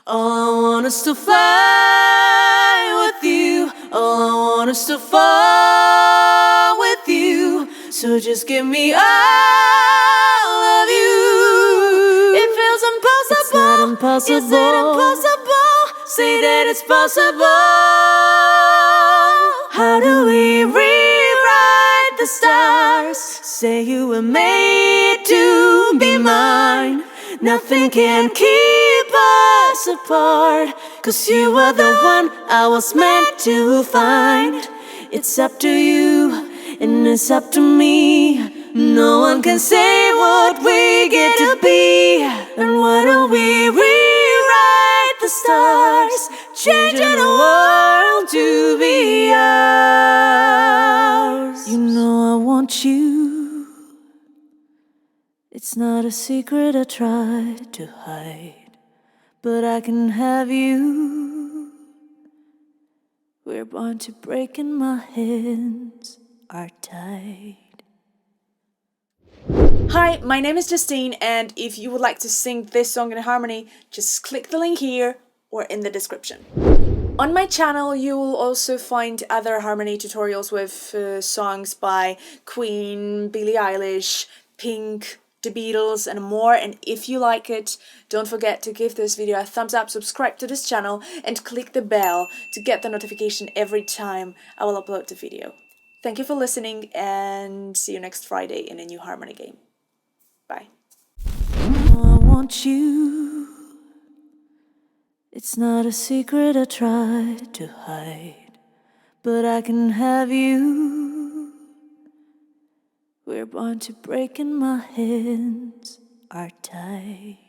All I want is to fly with you. All I want is to fall with you. So just give me all of you. It feels impossible. It's not impossible. Is it impossible? Say that it's possible. How do we rewrite the stars? Say you were made to be mine. Nothing can keep us apart, 'cause you were the one I was meant to find. It's up to you and it's up to me. No one can say what we get to be. And why don't we rewrite the stars, changing the world to be ours? You know I want you. It's not a secret I try to hide, but I can have you. We're born to break and my hands are tied. Hi, my name is Justine, and if you would like to sing this song in harmony, just click the link here or in the description. On my channel, you will also find other harmony tutorials with songs by Queen, Billie Eilish, Pink, The Beatles and more. And if you like it, don't forget to give this video a thumbs up, subscribe to this channel and click the bell to get the notification every time I will upload the video. Thank you for listening and see you next Friday in a new harmony game. Bye. I want you. It's not a secret I try to hide, but I can have you. We're born to break and my hands are tied.